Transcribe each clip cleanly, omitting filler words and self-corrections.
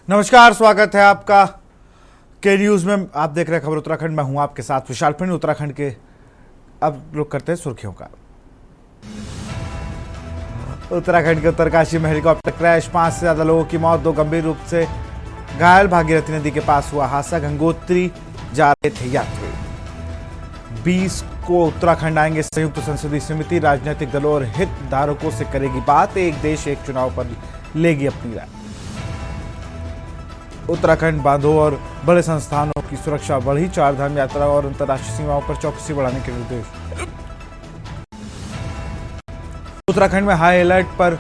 नमस्कार, स्वागत है आपका के न्यूज में। आप देख रहे हैं खबर उत्तराखंड में, हूं आपके साथ विशाल पिंड। उत्तराखंड के अब रुक करते हैं सुर्खियों का। उत्तराखंड के उत्तरकाशी में हेलीकॉप्टर क्रैश, 5 से ज्यादा लोगों की मौत, 2 गंभीर रूप से घायल। भागीरथी नदी के पास हुआ हादसा, गंगोत्री जा रहे थे यात्री। 20 को उत्तराखंड आएंगे संयुक्त संसदीय समिति, राजनीतिक दलों और हितधारकों से करेगी बात, एक देश एक चुनाव पर लेगी अपनी राय। उत्तराखंड बांधों और बड़े संस्थानों की सुरक्षा बढ़ी, 4 धाम यात्रा और अंतर्राष्ट्रीय सीमाओं पर चौकसी बढ़ाने के निर्देश। उत्तराखंड में हाई अलर्ट पर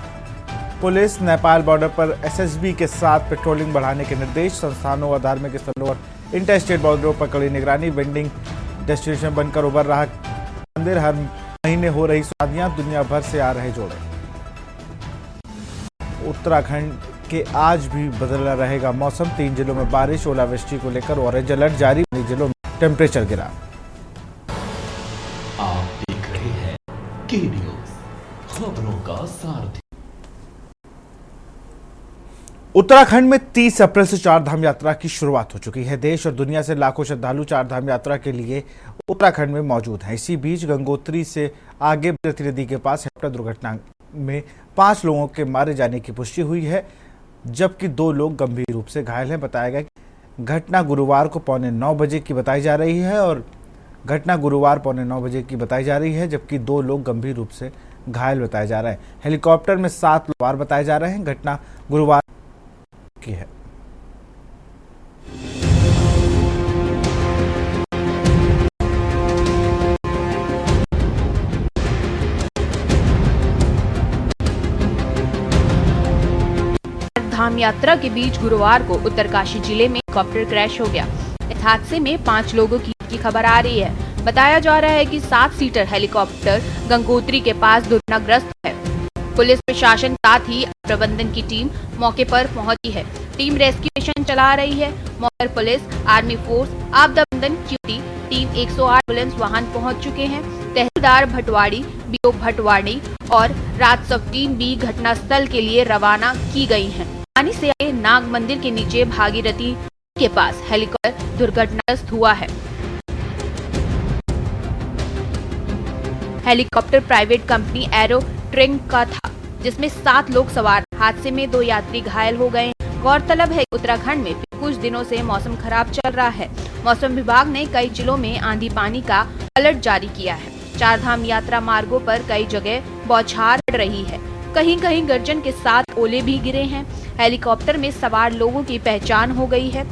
पुलिस, नेपाल बॉर्डर पर एसएसबी के साथ पेट्रोलिंग बढ़ाने के निर्देश। संस्थानों और धार्मिक स्थलों और इंटर स्टेट बॉर्डरों पर कड़ी निगरानी। वेंडिंग डेस्टिनेशन बनकर उभर रहा मंदिर, हर महीने हो रही शादियां, दुनिया भर से आ रहे जोड़े। उत्तराखंड के आज भी बदला रहेगा मौसम, 3 जिलों में बारिश, ओलावृष्टि को लेकर ऑरेंज अलर्ट जारी, जिलों में टेम्परेचर गिरा। आप देख रहे हैं के न्यूज, खबरों का सारथी। उत्तराखंड में 30 अप्रैल से 4 धाम यात्रा की शुरुआत हो चुकी है। देश और दुनिया से लाखों श्रद्धालु 4 धाम यात्रा के लिए उत्तराखंड में मौजूद हैं। इसी बीच गंगोत्री से आगे भागीरथी नदी के पास हेलीकॉप्टर दुर्घटना में 5 लोगों के मारे जाने की पुष्टि हुई है, जबकि 2 लोग गंभीर रूप से घायल हैं। बताया गया कि घटना गुरुवार को 8:45 बजे की बताई जा रही है, जबकि 2 लोग गंभीर रूप से घायल बताए जा रहे हैं। हेलीकॉप्टर में 7 लोग सवार बताए जा रहे हैं। घटना गुरुवार की है। धाम यात्रा के बीच गुरुवार को उत्तरकाशी जिले में हेलीकॉप्टर क्रैश हो गया। इस हादसे में 5 लोगों की खबर आ रही है। बताया जा रहा है कि 7 सीटर हेलीकॉप्टर गंगोत्री के पास दुर्घटनाग्रस्त है। पुलिस प्रशासन साथ ही प्रबंधन की टीम मौके पर पहुंची है। टीम रेस्क्यू मिशन चला रही है। मौके पर पुलिस, आर्मी फोर्स, आपदा प्रबंधन की टीम 108 एम्बुलेंस वाहन पहुंच चुके हैं। तहसीलदार भटवाड़ी, बीओ भटवाड़ी और राजस्व टीम भी घटनास्थल के लिए रवाना की गई है। पानी से आए नाग मंदिर के नीचे भागीरथी के पास हेलीकॉप्टर दुर्घटनाग्रस्त हुआ है। Helicopter private company arrow train का था, जिसमें 7 लोग सवार। हादसे में 2 यात्री घायल हो गए। गौरतलब है कि उत्तराखंड में कुछ दिनों से मौसम खराब चल रहा है। मौसम विभाग ने कई जिलों में आंधी पानी का अलर्ट जारी किया है। 4 धाम यात्रा मार्गों पर कई जगह बौछार पड़ रही है। कहीं कहीं गर्जन के साथ ओले भी गिरे हैं। हेलीकॉप्टर में सवार लोगों की पहचान हो गई है।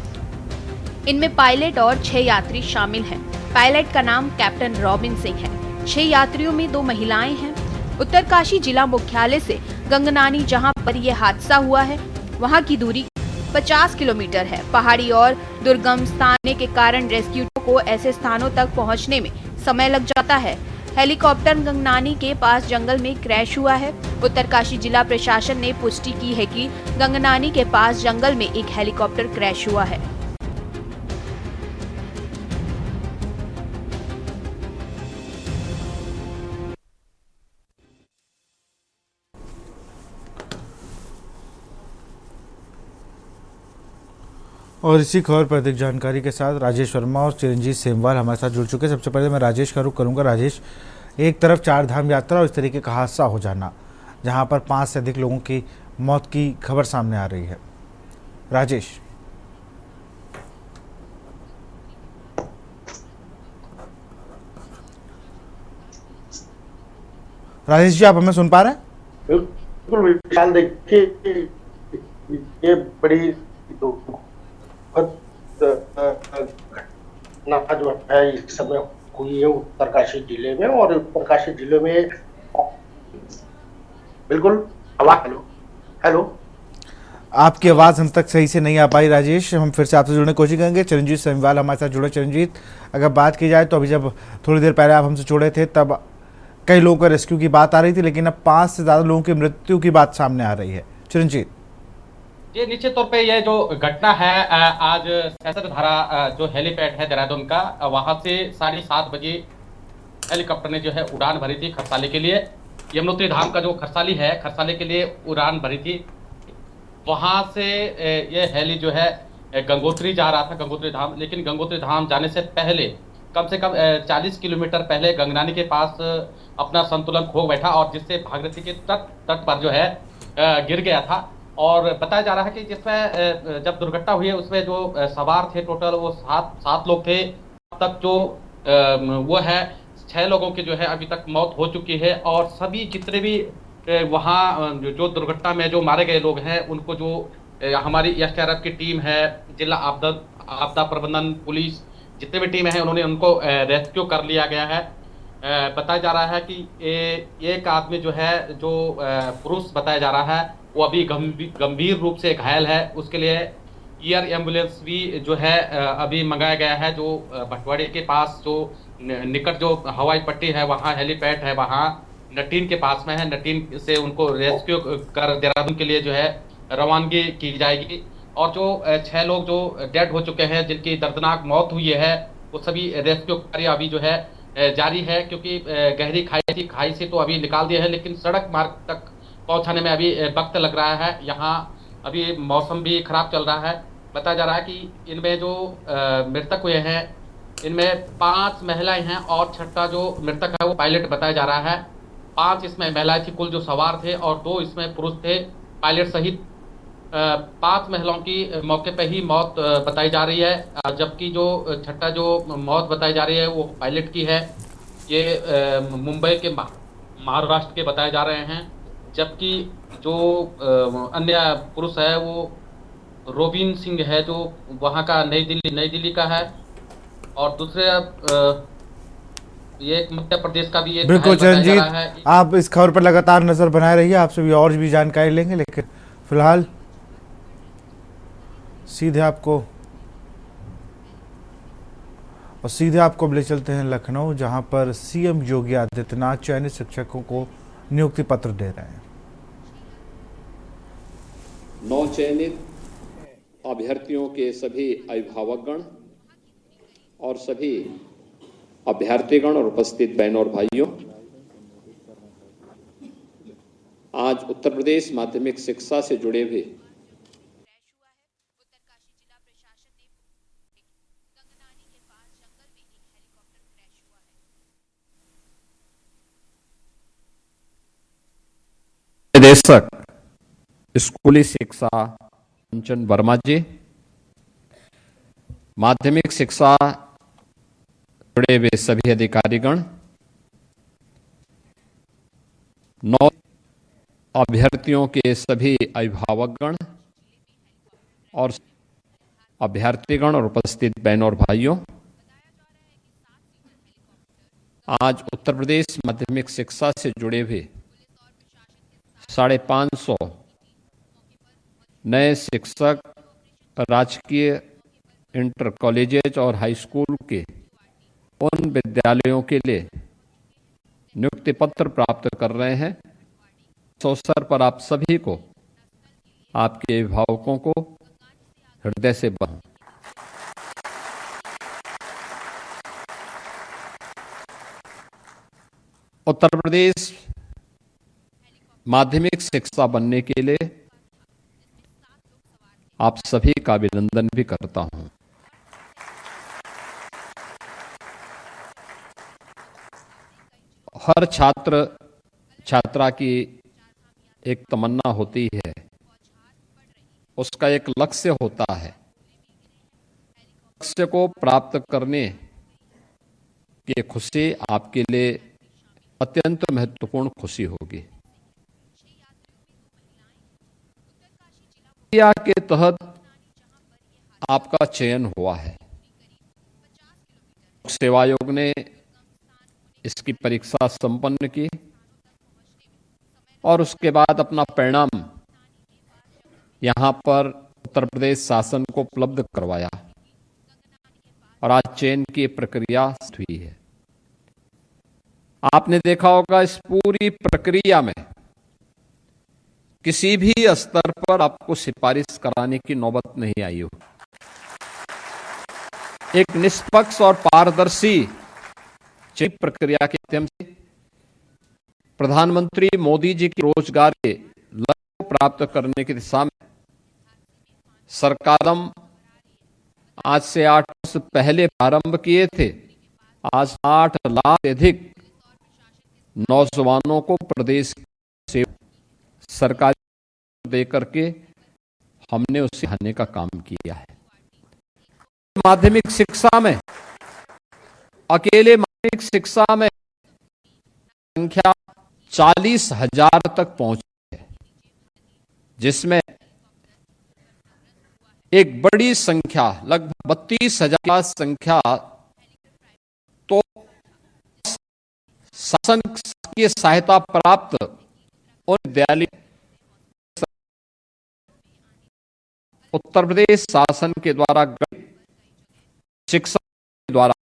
इनमें पायलट और 6 यात्री शामिल हैं। पायलट का नाम कैप्टन रॉबिन सिंह है। 6 यात्रियों में 2 महिलाएं हैं। उत्तरकाशी जिला मुख्यालय से गंगनानी, जहां पर यह हादसा हुआ है, वहां की दूरी 50 किलोमीटर है। पहाड़ी और दुर्गम स्थान के कारण रेस्क्यू को ऐसे स्थानों तक पहुंचने में समय लग जाता है। हेलीकॉप्टर गंगनानी के पास जंगल में क्रैश हुआ है। उत्तरकाशी जिला प्रशासन ने पुष्टि की है कि गंगनानी के पास जंगल में एक हेलीकॉप्टर क्रैश हुआ है। और इसी खबर पर अधिक जानकारी के साथ राजेश वर्मा और चिरंजीत सेमवाल हमारे साथ जुड़ चुके हैं। सबसे पहले मैं राजेश का रुख करूंगा। राजेश, एक तरफ 4 धाम यात्रा और इस तरीके का हादसा हो जाना, जहां पर 5 से अधिक लोगों की मौत की खबर सामने आ रही है। राजेश जी, आप हमें सुन पा रहे हैं? बिल्कुल विशाल, देखिए ये बड़ी घटना जो है इस समय हुई है उत्तरकाशी जिले में। और उत्तरकाशी जिले में बिल्कुल हेलो, आपकी आवाज़ हम तक सही से नहीं आ पाई राजेश। हम फिर से आपसे जुड़ने की कोशिश करेंगे। चिरंजीत सेमवाल हमारे साथ जुड़े। चिरंजीत, अगर बात की जाए तो अभी जब थोड़ी देर पहले आप हमसे जुड़े थे तब कई लोगों का रेस्क्यू की बात आ रही थी, लेकिन अब 5 से ज़्यादा लोगों की मृत्यु की बात सामने आ रही है। चिरंजीत, ये निश्चित तौर पे ये जो घटना है, आज सहस्त्रधारा जो हेलीपैड है देहरादून का, वहां से 7:30 बजे हेलीकॉप्टर ने जो है उड़ान भरी थी खरसाली के लिए। यमुनोत्री धाम का जो खरसाली है, खरसाली के लिए उड़ान भरी थी। वहां से ये हेली जो है गंगोत्री जा रहा था, गंगोत्री धाम। लेकिन गंगोत्री धाम जाने से पहले कम से कम 40 किलोमीटर पहले गंगनानी के पास अपना संतुलन खो बैठा और जिससे भागीरथी के तट पर जो है गिर गया था। और बताया जा रहा है कि जिसमें जब दुर्घटना हुई है उसमें जो सवार थे टोटल वो सात लोग थे। अब तक जो वो है 6 लोगों की जो है अभी तक मौत हो चुकी है और सभी जितने भी वहाँ जो दुर्घटना में जो मारे गए लोग हैं उनको जो हमारी एसडीआरएफ की टीम है, जिला आपदा प्रबंधन, पुलिस, जितने भी टीम है उन्होंने उनको रेस्क्यू कर लिया गया है। बताया जा रहा है कि एक आदमी जो है जो पुरुष बताया जा रहा है वो अभी गंभीर रूप से घायल है। उसके लिए एयर एम्बुलेंस भी जो है अभी मंगाया गया है। जो भटवाड़ी के पास जो निकट जो हवाई पट्टी है वहाँ हेलीपैड है, वहाँ नटीन के पास में है। नटीन से उनको रेस्क्यू कर देहरादून के लिए जो है रवानगी की जाएगी। और जो 6 लोग जो डेड हो चुके हैं जिनकी दर्दनाक मौत हुई है वो सभी रेस्क्यू कार्य अभी जो है जारी है, क्योंकि गहरी खाई थी, खाई से तो अभी निकाल दिया है लेकिन सड़क मार्ग तक पहुंचाने में अभी वक्त लग रहा है। यहाँ अभी मौसम भी खराब चल रहा है। बताया जा रहा है कि इनमें जो मृतक हुए हैं इनमें 5 महिलाएं हैं और 6ठा जो मृतक है वो पायलट बताया जा रहा है। 5 इसमें महिलाएं थी कुल जो सवार थे और 2 इसमें पुरुष थे पायलट सहित। 5 महिलाओं की मौके पे ही मौत बताई जा रही है, जबकि जो 6ठा जो मौत बताई जा रही है वो पायलट की है। ये मुंबई के महाराष्ट्र के बताए जा रहे हैं, जबकि जो अन्य पुरुष है वो रोबिन सिंह है जो वहाँ का नई दिल्ली का है। और दूसरे ये मध्य प्रदेश का भी एक बिल्कुल बताया जा चरणजीत, रहा है। आप इस खबर पर लगातार नजर बनाए रहिए, आपसे भी और भी जानकारी लेंगे, लेकिन फिलहाल सीधे आपको ले चलते हैं लखनऊ, जहां पर सीएम योगी आदित्यनाथ चयनित शिक्षकों को नियुक्ति पत्र दे रहे हैं। 9 चयनित अभ्यर्थियों के सभी अभिभावकगण और सभी अभ्यर्थीगण और उपस्थित बहनों और भाइयों, आज उत्तर प्रदेश माध्यमिक शिक्षा से जुड़े हुए निदेशक स्कूली शिक्षा कंचन वर्मा जी, माध्यमिक शिक्षा जुड़े हुए सभी अधिकारीगण, 9 अभ्यर्थियों के सभी अभिभावकगण और अभ्यर्थीगण और उपस्थित बहनों और भाइयों, आज उत्तर प्रदेश माध्यमिक शिक्षा से जुड़े हुए 550 नए शिक्षक राजकीय इंटर कॉलेजेज और हाई स्कूल के उन विद्यालयों के लिए नियुक्ति पत्र प्राप्त कर रहे हैं। इस अवसर पर आप सभी को, आपके अभिभावकों को हृदय से बधाई। उत्तर प्रदेश माध्यमिक शिक्षा बनने के लिए आप सभी का अभिनंदन भी करता हूं। हर छात्र छात्रा की एक तमन्ना होती है, उसका एक लक्ष्य होता है। लक्ष्य को प्राप्त करने की खुशी आपके लिए अत्यंत महत्वपूर्ण खुशी होगी। के तहत आपका चयन हुआ है। सेवा आयोग ने इसकी परीक्षा संपन्न की और उसके बाद अपना परिणाम यहां पर उत्तर प्रदेश शासन को उपलब्ध करवाया और आज चयन की प्रक्रिया हुई है। आपने देखा होगा इस पूरी प्रक्रिया में किसी भी स्तर पर आपको सिफारिश कराने की नौबत नहीं आई हो। एक निष्पक्ष और पारदर्शी प्रक्रिया के माध्यम से प्रधानमंत्री मोदी जी की रोजगार के लक्ष्य को प्राप्त करने की दिशा में सरकारम आज से 8 वर्ष पहले प्रारंभ किए थे। आज 8 लाख से अधिक नौजवानों को प्रदेश से सरकारी दे करके हमने उसे हटाने का काम किया है। माध्यमिक शिक्षा में, अकेले माध्यमिक शिक्षा में संख्या 40,000 तक पहुंची है, जिसमें एक बड़ी संख्या लगभग 32,000 संख्या तो शासन की सहायता प्राप्त उन विद्यालय उत्तर प्रदेश शासन के द्वारा शिक्षा के द्वारा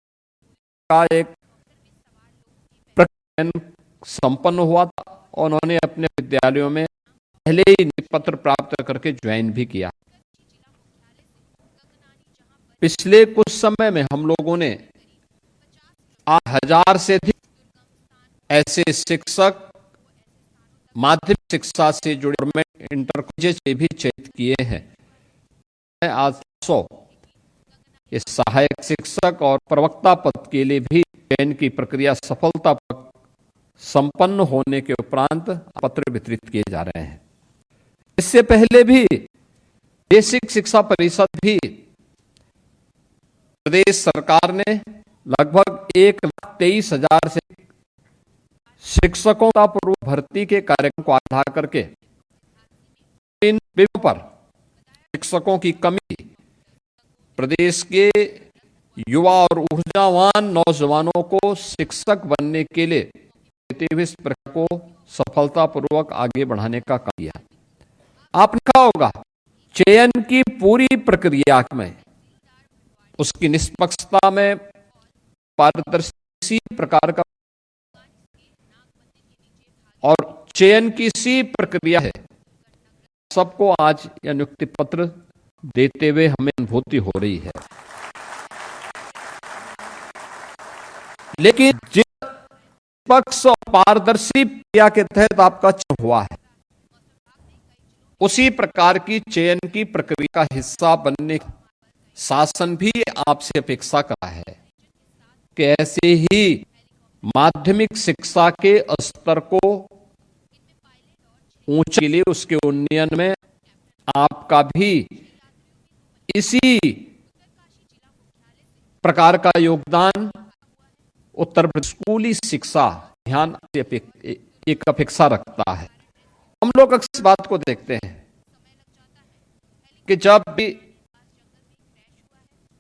का एक प्रक्रिया संपन्न हुआ था और उन्होंने अपने विद्यालयों में पहले ही निपत्र प्राप्त करके ज्वाइन भी किया। पिछले कुछ समय में हम लोगों ने 8,000 से अधिक ऐसे शिक्षक माध्यमिक शिक्षा से जुड़े गवर्नमेंट इंटर कॉलेज से भी चयनित किए हैं। आज 100 इस सहायक शिक्षक और प्रवक्ता पद के लिए भी चयन की प्रक्रिया सफलतापूर्वक संपन्न होने के उपरांत पत्र वितरित किए जा रहे हैं। इससे पहले भी बेसिक शिक्षा परिषद भी प्रदेश सरकार ने लगभग 1,23,000 से शिक्षकों का पूर्व भर्ती के कार्यक्रम को आधार करके इन विषयों पर शिक्षकों की कमी, प्रदेश के युवा और ऊर्जावान नौजवानों को शिक्षक बनने के लिए देते हुए इस प्रक्रिया को सफलतापूर्वक आगे बढ़ाने का काम किया। आपने कहा होगा चयन की पूरी प्रक्रिया में उसकी निष्पक्षता में पारदर्शी प्रकार का और चयन की सी प्रक्रिया है, सबको आज यह नियुक्ति पत्र देते हुए हमें अनुभूति हो रही है। लेकिन जिस पक्ष और पारदर्शी प्रक्रिया के तहत आपका चयन हुआ है, उसी प्रकार की चयन की प्रक्रिया का हिस्सा बनने की शासन भी आपसे अपेक्षा कर रहा है कि ऐसे ही माध्यमिक शिक्षा के स्तर को ऊंचे के लिए उसके उन्नयन में आपका भी इसी प्रकार का योगदान उत्तर प्रदेश स्कूली शिक्षा ध्यान एक अपेक्षा रखता है। हम लोग अक्सर इस बात को देखते हैं कि जब भी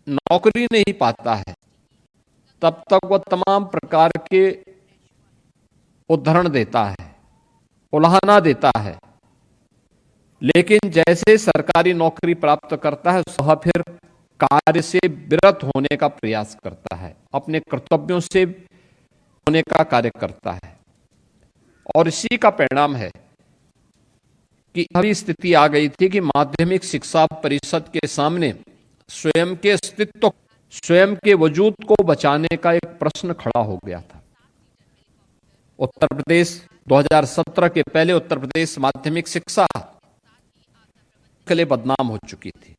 नौकरी नहीं पाता है तब तक वह तमाम प्रकार के उदाहरण देता है, उलाहना देता है, लेकिन जैसे सरकारी नौकरी प्राप्त करता है वह फिर कार्य से विरत होने का प्रयास करता है, अपने कर्तव्यों से होने का कार्य करता है। और इसी का परिणाम है कि अभी स्थिति आ गई थी कि माध्यमिक शिक्षा परिषद के सामने स्वयं के अस्तित्व, स्वयं के वजूद को बचाने का एक प्रश्न खड़ा हो गया था। उत्तर प्रदेश 2017 के पहले उत्तर प्रदेश माध्यमिक शिक्षा के लिए बदनाम हो चुकी थी।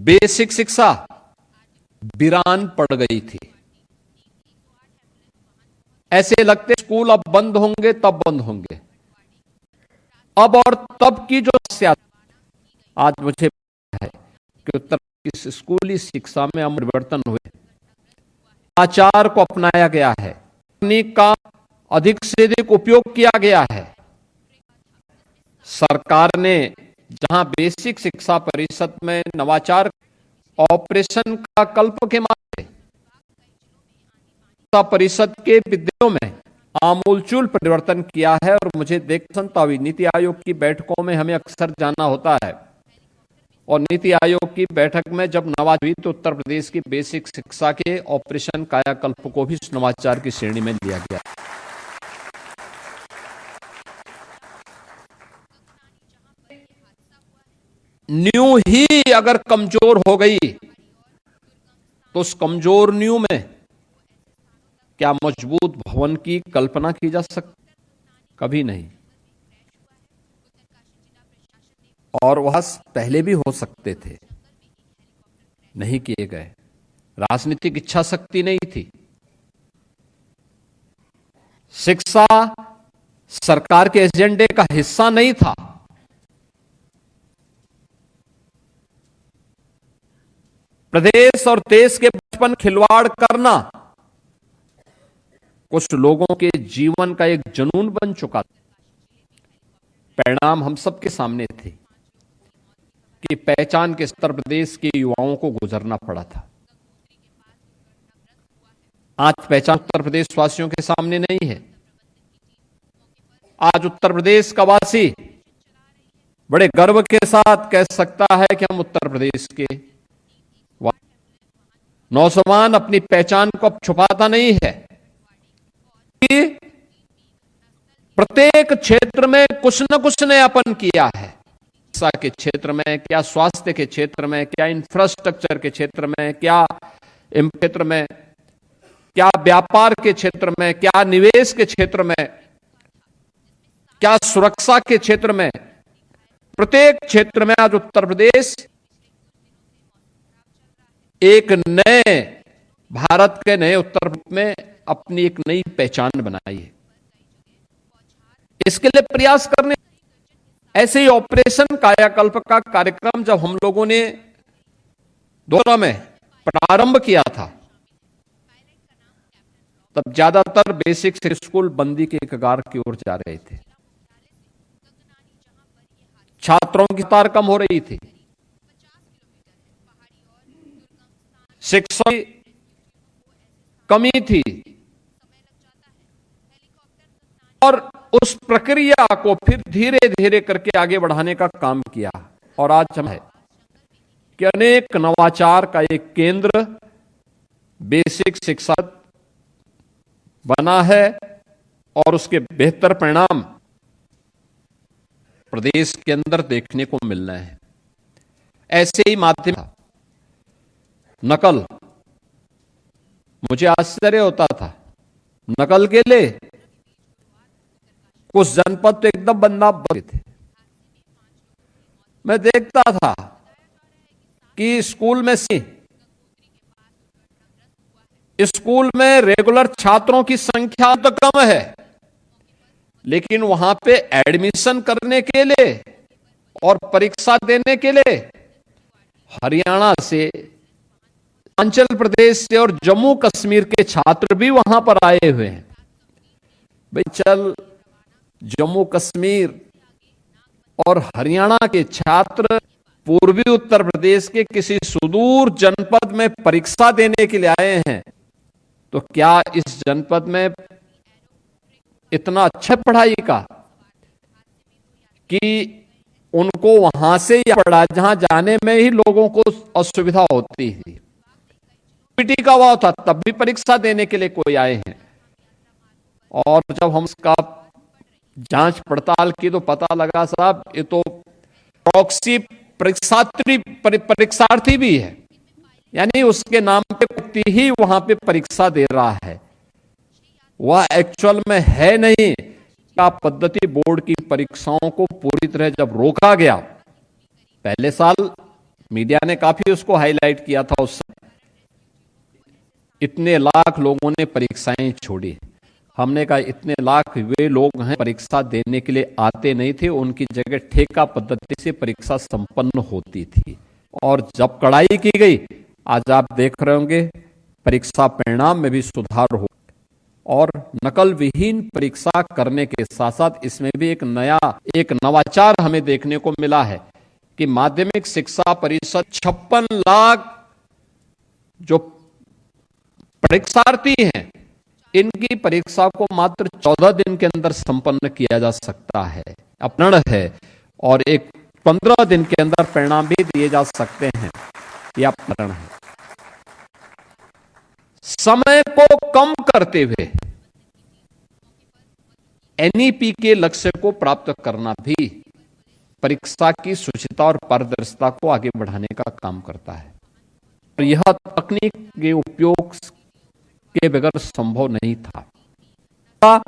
बेसिक शिक्षा वीरान पड़ गई थी। ऐसे लगते स्कूल अब बंद होंगे, तब बंद होंगे। अब और तब की जो समस्या आज मुझे है कि उत्तर प्रदेश स्कूली शिक्षा में हम परिवर्तन हुए, आचार को अपनाया गया है, तकनीक का अधिक से अधिक उपयोग किया गया है। सरकार ने जहां बेसिक शिक्षा परिषद में नवाचार ऑपरेशन का कल्प के माध्यम से शिक्षा परिषद के विद्यालयों में आमूलचूल परिवर्तन किया है। और मुझे देखता हुई नीति आयोग की बैठकों में हमें अक्सर जाना होता है, और नीति आयोग की बैठक में जब नवाचार हुई तो उत्तर प्रदेश की बेसिक शिक्षा के ऑपरेशन कायाकल्प को भी इस नवाचार की श्रेणी में लिया गया। नींव ही अगर कमजोर हो गई तो उस कमजोर नींव में क्या मजबूत भवन की कल्पना की जा सकती? कभी नहीं। और वह पहले भी हो सकते थे, नहीं किए गए। राजनीतिक इच्छा शक्ति नहीं थी। शिक्षा सरकार के एजेंडे का हिस्सा नहीं था। प्रदेश और देश के बचपन खिलवाड़ करना कुछ लोगों के जीवन का एक जुनून बन चुका था। परिणाम हम सबके सामने थे कि पहचान के उत्तर प्रदेश के युवाओं को गुजरना पड़ा था। आज पहचान उत्तर प्रदेश वासियों के सामने नहीं है। आज उत्तर प्रदेश का वासी बड़े गर्व के साथ कह सकता है कि हम उत्तर प्रदेश के नौजवान अपनी पहचान को अब छुपाता नहीं है कि प्रत्येक क्षेत्र में कुछ न कुछ नयापन किया है। शिक्षा के क्षेत्र में क्या, स्वास्थ्य के क्षेत्र में क्या, इंफ्रास्ट्रक्चर के क्षेत्र में क्या, क्षेत्र में क्या, व्यापार के क्षेत्र में क्या, निवेश के क्षेत्र में क्या, सुरक्षा के क्षेत्र में, प्रत्येक क्षेत्र में आज उत्तर प्रदेश एक नए भारत के नए उत्तर में अपनी एक नई पहचान बनाई है। इसके लिए प्रयास करने, ऐसे ही ऑपरेशन कायाकल्प का कार्यक्रम जब हम लोगों ने 2000 में प्रारंभ किया था, तब ज्यादातर बेसिक स्कूल बंदी के कगार की ओर जा रहे थे। छात्रों की तार कम हो रही थी, शिक्षा की कमी थी, और उस प्रक्रिया को फिर धीरे धीरे करके आगे बढ़ाने का काम किया। और आज हम है कि अनेक नवाचार का एक केंद्र बेसिक शिक्षा बना है और उसके बेहतर परिणाम प्रदेश के अंदर देखने को मिल रहे हैं। ऐसे ही माध्यम नकल, मुझे आश्चर्य होता था, नकल के लिए कुछ जनपद तो एकदम बंदा बने थे। मैं देखता था कि स्कूल में रेगुलर छात्रों की संख्या तो कम है, लेकिन वहां पे एडमिशन करने के लिए और परीक्षा देने के लिए हरियाणा से, हिमाचल प्रदेश से और जम्मू कश्मीर के छात्र भी वहां पर आए हुए हैं। भाई चल, जम्मू कश्मीर और हरियाणा के छात्र पूर्वी उत्तर प्रदेश के किसी सुदूर जनपद में परीक्षा देने के लिए आए हैं, तो क्या इस जनपद में इतना अच्छा पढ़ाई का कि उनको वहां से या पढ़ा, जहां जाने में ही लोगों को असुविधा होती थी। पीटी का हुआ था, तब भी परीक्षा देने के लिए कोई आए हैं। और जब हम इसका जांच पड़ताल की तो पता लगा साहब ये तो प्रॉक्सी परीक्षार्थी भी है, यानी उसके नाम पे व्यक्ति ही वहां पे परीक्षा दे रहा है, वह एक्चुअल में है नहीं। क्या पद्धति बोर्ड की परीक्षाओं को पूरी तरह जब रोका गया, पहले साल मीडिया ने काफी उसको हाईलाइट किया था, उस इतने लाख लोगों ने परीक्षाएं छोड़ी। हमने कहा इतने लाख वे लोग हैं परीक्षा देने के लिए आते नहीं थे, उनकी जगह ठेका पद्धति से परीक्षा संपन्न होती थी। और जब कड़ाई की गई, आज आप देख रहे होंगे परीक्षा परिणाम में भी सुधार हो, और नकल विहीन परीक्षा करने के साथ साथ इसमें भी एक नवाचार हमें देखने को मिला है कि माध्यमिक शिक्षा परिषद 56 लाख जो परीक्षार्थी हैं, इनकी परीक्षा को मात्र 14 दिन के अंदर संपन्न किया जा सकता है, अपना है, और एक 15 दिन के अंदर परिणाम भी दिए जा सकते हैं, यह अपना है। समय को कम करते हुए एनईपी के लक्ष्य को प्राप्त करना भी परीक्षा की शुचिता और पारदर्शिता को आगे बढ़ाने का काम करता है। और यह तकनीक के उपयोग के बगैर संभव नहीं था।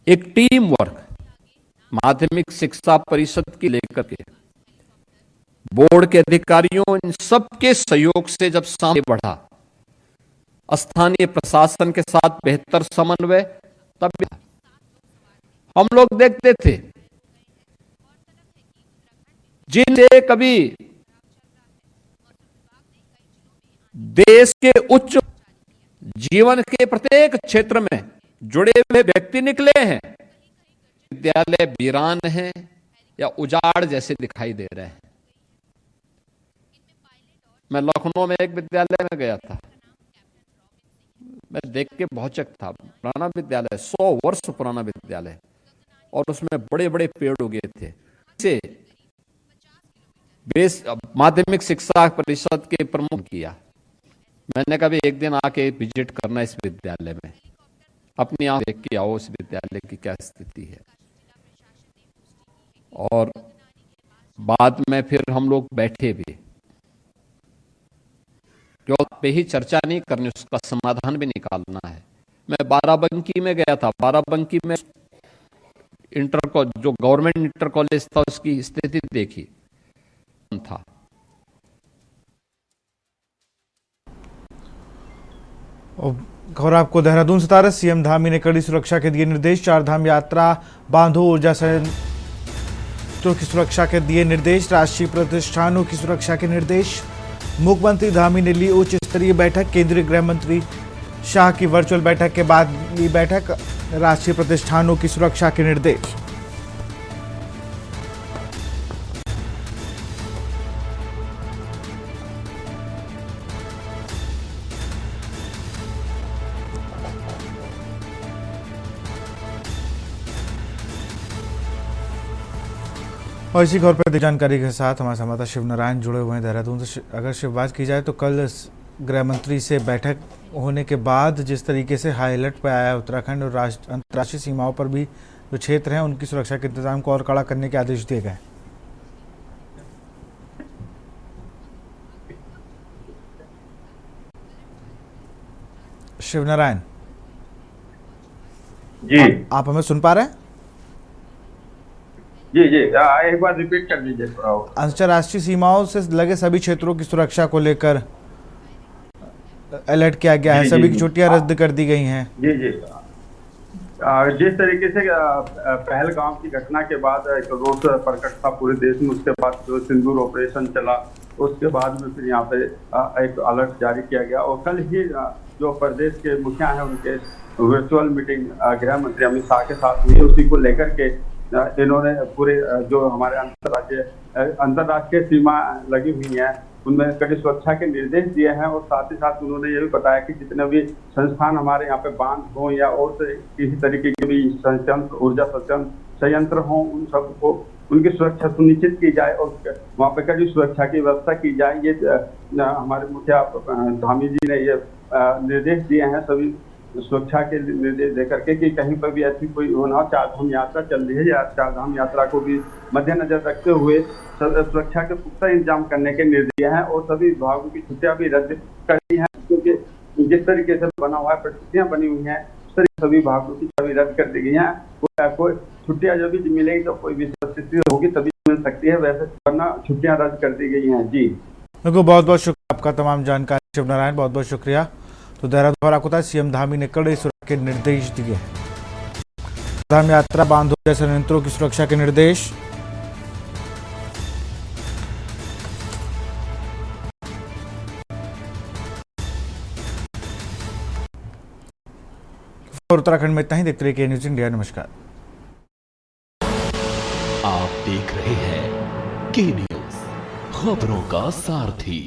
एक टीम वर्क माध्यमिक शिक्षा परिषद की लेकर के बोर्ड के अधिकारियों, इन सबके सहयोग से जब सामने बढ़ा, स्थानीय प्रशासन के साथ बेहतर समन्वय, तब हम लोग देखते थे जिनसे कभी देश के उच्च जीवन के प्रत्येक क्षेत्र में जुड़े हुए व्यक्ति निकले हैं, विद्यालय वीरान हैं या उजाड़ जैसे दिखाई दे रहे हैं। मैं लखनऊ में एक विद्यालय में गया था, मैं देख के बहुत चकित था। पुराना विद्यालय, 100 वर्ष पुराना विद्यालय, और उसमें बड़े बड़े पेड़ उगे थे। से माध्यमिक शिक्षा परिषद के प्रमुख किया। मैंने कभी एक दिन आके विजिट करना इस विद्यालय में, अपनी आंख देख के आओ इस विद्यालय की क्या स्थिति है। और बाद में फिर हम लोग बैठे भी, क्यों पे ही चर्चा नहीं करनी, उसका समाधान भी निकालना है। मैं बाराबंकी में गया था, बाराबंकी में जो गवर्नमेंट इंटर कॉलेज था उसकी स्थिति देखी था। खबर आपको देहरादून से तारा। सीएम धामी ने कड़ी सुरक्षा के दिए निर्देश। चार धाम यात्रा बांधो ऊर्जा संयंत्रों की सुरक्षा के दिए निर्देश। राष्ट्रीय प्रतिष्ठानों की सुरक्षा के निर्देश। मुख्यमंत्री धामी ने ली उच्च स्तरीय बैठक। केंद्रीय गृह मंत्री शाह की वर्चुअल बैठक के बाद ली बैठक। राष्ट्रीय प्रतिष्ठानों की सुरक्षा के निर्देश। और इसी खबर पर जानकारी के साथ हमारे संवाददाता शिव नारायण जुड़े हुए हैं देहरादून से। अगर शिव बात की जाए तो कल गृह मंत्री से बैठक होने के बाद जिस तरीके से हाई अलर्ट पर आया उत्तराखंड और अंतर्राष्ट्रीय सीमाओं पर भी जो क्षेत्र हैं उनकी सुरक्षा के इंतजाम को और कड़ा करने के आदेश दिए गए। शिव नारायण जी, आप हमें सुन पा रहे हैं? जी जी, एक बार रिपीट कर दीजिए थोड़ा। अंतर्राष्ट्रीय सीमाओं से लगे सभी क्षेत्रों की सुरक्षा को लेकर अलर्ट किया गया है। सभी की छुट्टियां रद्द कर दी गई हैं। जी जी, जिस तरीके से पहलगाम की घटना के बाद एक रोष प्रकट था पूरे देश में, उसके बाद जो सिंदूर ऑपरेशन चला, उसके बाद में फिर यहाँ पे एक अलर्ट जारी किया गया। और कल ही जो प्रदेश के मुखिया हैं उनके वर्चुअल मीटिंग गृह मंत्री अमित शाह के साथ हुई, उसी को लेकर के इन्होंने पूरे जो हमारे अंतर्राष्ट्रीय सीमा लगी हुई है उनमें कड़ी सुरक्षा के निर्देश दिए हैं। और साथ ही साथ उन्होंने ये भी बताया कि जितने भी संस्थान हमारे यहाँ पे बांध हो या और किसी तरीके के भी संयंत्र, ऊर्जा संयंत्र हो, उन सबको उनकी सुरक्षा सुनिश्चित की जाए और वहाँ पे कड़ी सुरक्षा की व्यवस्था की जाए। ये हमारे मुखिया धामी जी ने ये निर्देश दिए हैं सभी सुरक्षा के निर्देश देकर के कि कहीं पर भी ऐसी कोई हो ना हो। चार धाम यात्रा चल रही है, या चार धाम यात्रा को भी मद्देनजर रखते हुए सुरक्षा के पुख्ता इंतजाम करने के निर्देश हैं। और सभी विभागों की छुट्टियां भी रद्द कर दी हैं, क्योंकि जिस तरीके से बना हुआ है, परिस्थितियां बनी हुई हैं, उस तरीके सभी विभागों की छुट्टियां रद्द कर दी गई हैं। कोई छुट्टियां जब भी मिलेगी तो कोई विशेष स्थिति होगी तभी मिल सकती है, वैसे वरना छुट्टियां रद्द कर दी गई हैं। जी, बहुत बहुत शुक्रिया आपका तमाम जानकारी शिव नारायण, बहुत बहुत शुक्रिया। तो देहरादून आपको था सीएम धामी ने कड़े सुरक्षा के निर्देश दिए हैं। धाम यात्रा बांधो जैसे संयंत्रों की सुरक्षा के निर्देश। और उत्तराखंड में इतना ही। देखते रहिए न्यूज़ इंडिया। नमस्कार। आप देख रहे हैं के न्यूज़, खबरों का सारथी।